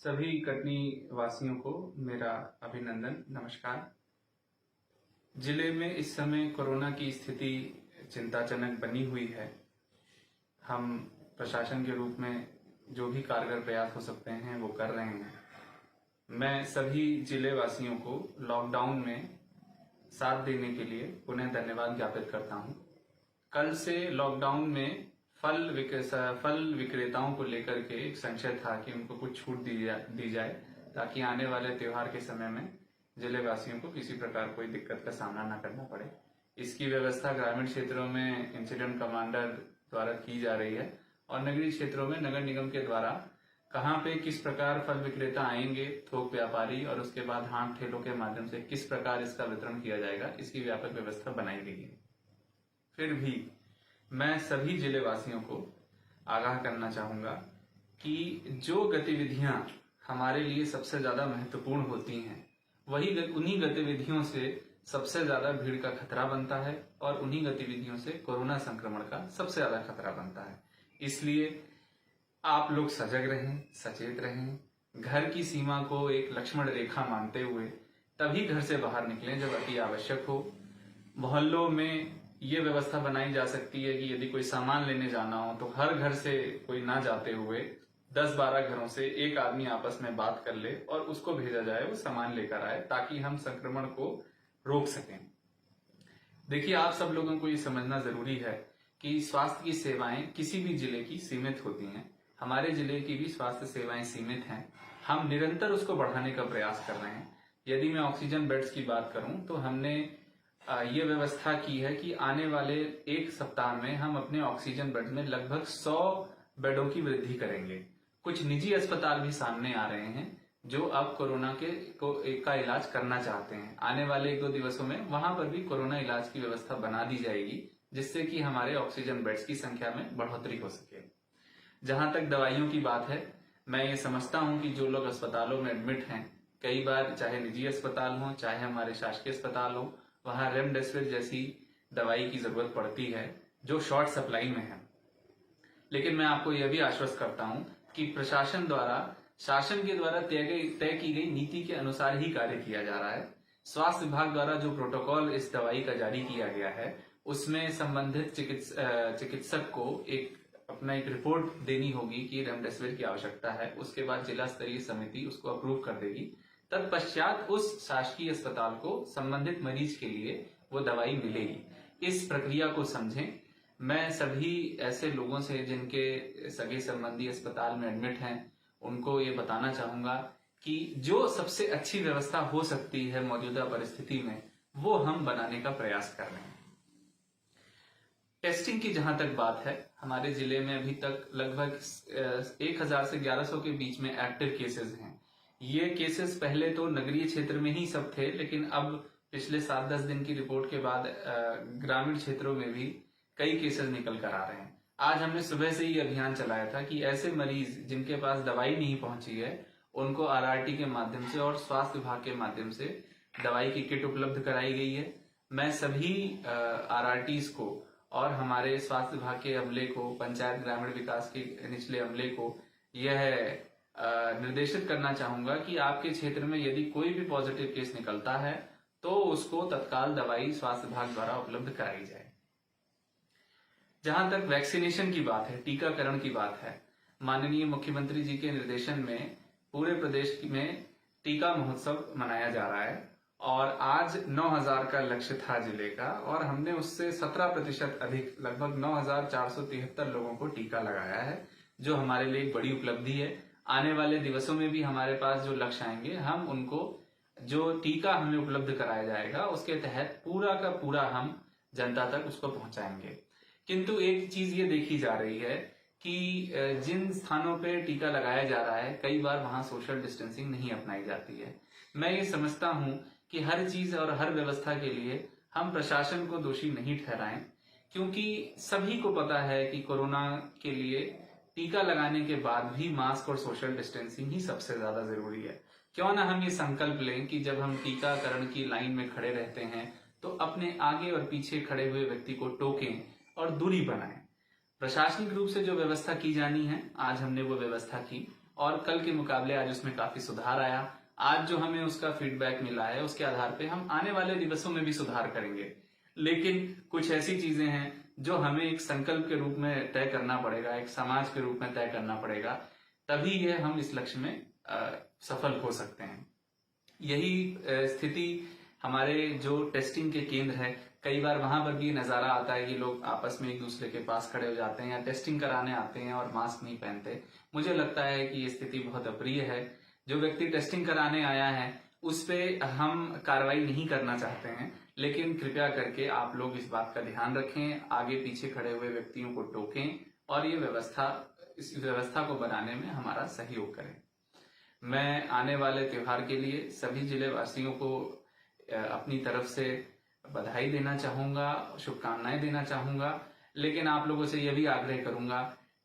सभी कटनी वासियों को मेरा अभिनंदन, नमस्कार। जिले में इस समय कोरोना की स्थिति चिंताजनक बनी हुई है। हम प्रशासन के रूप में जो भी कारगर प्रयास हो सकते हैं वो कर रहे हैं। मैं सभी जिले वासियों को लॉकडाउन में साथ देने के लिए पुनः धन्यवाद ज्ञापित करता हूं। कल से लॉकडाउन में फल विक्रेताओं को लेकर के एक संशय था कि उनको कुछ छूट दी जाए ताकि आने वाले त्योहार के समय में जिले वासियों को किसी प्रकार कोई दिक्कत का सामना न करना पड़े। इसकी व्यवस्था ग्रामीण क्षेत्रों में इंसिडेंट कमांडर द्वारा की जा रही है और नगरीय क्षेत्रों में नगर निगम के द्वारा कहाँ पे किस प्रकार फल विक्रेता आएंगे, थोक व्यापारी, और उसके बाद हाट ठेलों के माध्यम से किस प्रकार इसका वितरण किया जाएगा, इसकी व्यापक व्यवस्था बनाई गई है। फिर भी मैं सभी जिले वासियों को आगाह करना चाहूंगा कि जो गतिविधियां हमारे लिए सबसे ज्यादा महत्वपूर्ण होती हैं उन्हीं गतिविधियों से सबसे ज्यादा भीड़ का खतरा बनता है और उन्हीं गतिविधियों से कोरोना संक्रमण का सबसे ज्यादा खतरा बनता है। इसलिए आप लोग सजग रहें, सचेत रहें। घर की सीमा को एक लक्ष्मण रेखा मानते हुए तभी घर से बाहर निकलें जब अति आवश्यक हो। मोहल्लों में ये व्यवस्था बनाई जा सकती है कि यदि कोई सामान लेने जाना हो तो हर घर से कोई ना जाते हुए 10-12 घरों से एक आदमी आपस में बात कर ले और उसको भेजा जाए, वो सामान लेकर आए, ताकि हम संक्रमण को रोक सकें। देखिए, आप सब लोगों को ये समझना जरूरी है कि स्वास्थ्य की सेवाएं किसी भी जिले की सीमित होती हैं। हमारे जिले की भी स्वास्थ्य सेवाएं सीमित हैं। हम निरंतर उसको बढ़ाने का प्रयास कर रहे हैं। यदि मैं ऑक्सीजन बेड्स की बात करूं तो हमने ये व्यवस्था की है कि आने वाले एक सप्ताह में हम अपने ऑक्सीजन बेड में लगभग 100 बेडों की वृद्धि करेंगे। कुछ निजी अस्पताल भी सामने आ रहे हैं जो अब कोरोना का इलाज करना चाहते हैं। आने वाले 1-2 दिवसों में वहां पर भी कोरोना इलाज की व्यवस्था बना दी जाएगी, जिससे कि हमारे ऑक्सीजन बेड्स की संख्या में बढ़ोतरी हो सके। जहां तक दवाइयों की बात है, मैं ये समझता हूं कि जो लोग अस्पतालों में एडमिट हैं, कई बार चाहे निजी अस्पताल हो चाहे हमारे शासकीय अस्पताल हो, वहां रेमडेसिविर जैसी दवाई की जरूरत पड़ती है जो शॉर्ट सप्लाई में है। लेकिन मैं आपको यह भी आश्वस्त करता हूं कि प्रशासन द्वारा, शासन के द्वारा तय की गई नीति के अनुसार ही कार्य किया जा रहा है। स्वास्थ्य विभाग द्वारा जो प्रोटोकॉल इस दवाई का जारी किया गया है उसमें संबंधित चिकित्सक को अपना एक रिपोर्ट देनी होगी कि रेमडेसिविर की आवश्यकता है। उसके बाद जिला स्तरीय समिति उसको अप्रूव कर देगी। तत्पश्चात उस शासकीय अस्पताल को संबंधित मरीज के लिए वो दवाई मिलेगी। इस प्रक्रिया को समझें। मैं सभी ऐसे लोगों से जिनके सगे संबंधी अस्पताल में एडमिट हैं उनको ये बताना चाहूंगा कि जो सबसे अच्छी व्यवस्था हो सकती है मौजूदा परिस्थिति में, वो हम बनाने का प्रयास कर रहे हैं। टेस्टिंग की जहां तक बात है, हमारे जिले में अभी तक लगभग 1000 से 1100 के बीच में एक्टिव केसेस हैं। ये केसेस पहले तो नगरीय क्षेत्र में ही सब थे, लेकिन अब पिछले 7-10 दिन की रिपोर्ट के बाद ग्रामीण क्षेत्रों में भी कई केसेस निकल कर आ रहे हैं। आज हमने सुबह से ही अभियान चलाया था कि ऐसे मरीज जिनके पास दवाई नहीं पहुंची है उनको आरआरटी के माध्यम से और स्वास्थ्य विभाग के माध्यम से दवाई की किट उपलब्ध कराई गई है। मैं सभी आरआरटीज को और हमारे स्वास्थ्य विभाग के अमले को, पंचायत ग्रामीण विकास के निचले अमले को यह निर्देशित करना चाहूंगा कि आपके क्षेत्र में यदि कोई भी पॉजिटिव केस निकलता है तो उसको तत्काल दवाई स्वास्थ्य विभाग द्वारा उपलब्ध कराई जाए। जहां तक वैक्सीनेशन की बात है, टीकाकरण की बात है, माननीय मुख्यमंत्री जी के निर्देशन में पूरे प्रदेश में टीका महोत्सव मनाया जा रहा है और आज 9000 का लक्ष्य था जिले का और हमने उससे 17% अधिक, लगभग 9473 लोगों को टीका लगाया है, जो हमारे लिए एक बड़ी उपलब्धि है। आने वाले दिवसों में भी हमारे पास जो लक्ष्य आएंगे, हम उनको जो टीका हमें उपलब्ध कराया जाएगा उसके तहत पूरा का पूरा हम जनता तक उसको पहुंचाएंगे। किंतु एक चीज ये देखी जा रही है कि जिन स्थानों पे टीका लगाया जा रहा है कई बार वहां सोशल डिस्टेंसिंग नहीं अपनाई जाती है। मैं ये समझता हूं कि हर चीज और हर व्यवस्था के लिए हम प्रशासन को दोषी नहीं ठहराएं, क्योंकि सभी को पता है कि कोरोना के लिए टीका लगाने के बाद भी मास्क और सोशल डिस्टेंसिंग ही सबसे ज्यादा जरूरी है। क्यों ना हम ये संकल्प लें कि जब हम टीकाकरण की लाइन में खड़े रहते हैं तो अपने आगे और पीछे खड़े हुए व्यक्ति को टोकें और दूरी बनाएं। प्रशासनिक रूप से जो व्यवस्था की जानी है, आज हमने वो व्यवस्था की। और कल के मुकाबले आज उसमें काफी सुधार आया। आज जो हमें उसका फीडबैक मिला है उसके आधार पे हम आने वाले दिवसों में भी सुधार करेंगे। लेकिन कुछ ऐसी चीजें हैं जो हमें एक संकल्प के रूप में तय करना पड़ेगा, एक समाज के रूप में तय करना पड़ेगा, तभी ये हम इस लक्ष्य में सफल हो सकते हैं। यही स्थिति हमारे जो टेस्टिंग के केंद्र है, कई बार वहां पर भी नजारा आता है कि लोग आपस में एक दूसरे के पास खड़े हो जाते हैं या टेस्टिंग कराने आते हैं और मास्क नहीं पहनते। मुझे लगता है कि ये स्थिति बहुत अप्रिय है। जो व्यक्ति टेस्टिंग कराने आया है उस पे हम कार्रवाई नहीं करना चाहते हैं, लेकिन कृपया करके आप लोग इस बात का ध्यान रखें, आगे पीछे खड़े हुए व्यक्तियों को टोकें और इस व्यवस्था को बनाने में हमारा सहयोग करें। मैं आने वाले त्योहार के लिए सभी जिले वासियों को अपनी तरफ से बधाई देना चाहूंगा, शुभकामनाएं देना चाहूंगा, लेकिन आप लोगों से यह भी आग्रह करूंगा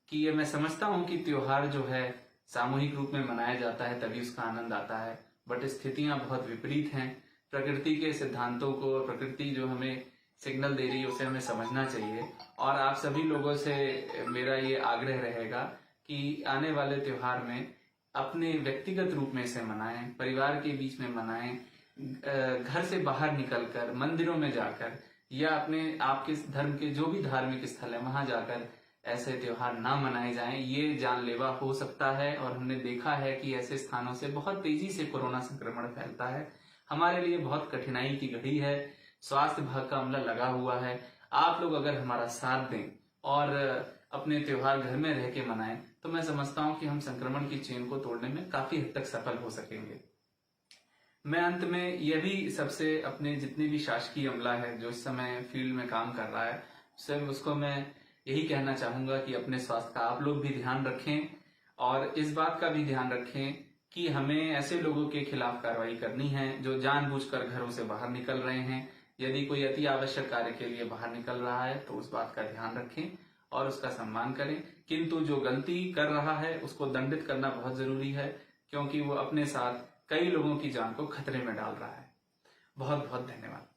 कि ये मैं समझता हूं कि त्योहार जो है सामूहिक रूप में मनाया जाता है तभी उसका आनंद आता है, बट स्थितियां बहुत विपरीत हैं। प्रकृति के सिद्धांतों को, प्रकृति जो हमें सिग्नल दे रही है उसे हमें समझना चाहिए। और आप सभी लोगों से मेरा ये आग्रह रहेगा कि आने वाले त्योहार में अपने व्यक्तिगत रूप में इसे मनाएं, परिवार के बीच में मनाएं, घर से बाहर निकलकर मंदिरों में जाकर या अपने आपके धर्म के जो भी धार्मिक स्थल है वहां जाकर ऐसे त्योहार ना मनाए जाएं। ये जानलेवा हो सकता है और हमने देखा है कि ऐसे स्थानों से बहुत तेजी से कोरोना संक्रमण फैलता है। हमारे लिए बहुत कठिनाई की घड़ी है, स्वास्थ्य विभाग का अमला लगा हुआ है। आप लोग अगर हमारा साथ दें और अपने त्योहार घर में रह के मनाएं तो मैं समझता हूं कि हम संक्रमण की चेन को तोड़ने में काफी हद तक सफल हो सकेंगे। मैं अंत में यह भी सबसे अपने जितने भी शासकीय अमला है जो इस समय फील्ड में काम कर रहा है उसको मैं यही कहना चाहूंगा कि अपने स्वास्थ्य का आप लोग भी ध्यान रखें और इस बात का भी ध्यान रखें कि हमें ऐसे लोगों के खिलाफ कार्रवाई करनी है जो जानबूझकर घरों से बाहर निकल रहे हैं। यदि कोई अति आवश्यक कार्य के लिए बाहर निकल रहा है तो उस बात का ध्यान रखें और उसका सम्मान करें, किंतु जो गलती कर रहा है उसको दंडित करना बहुत जरूरी है, क्योंकि वो अपने साथ कई लोगों की जान को खतरे में डाल रहा है। बहुत बहुत धन्यवाद।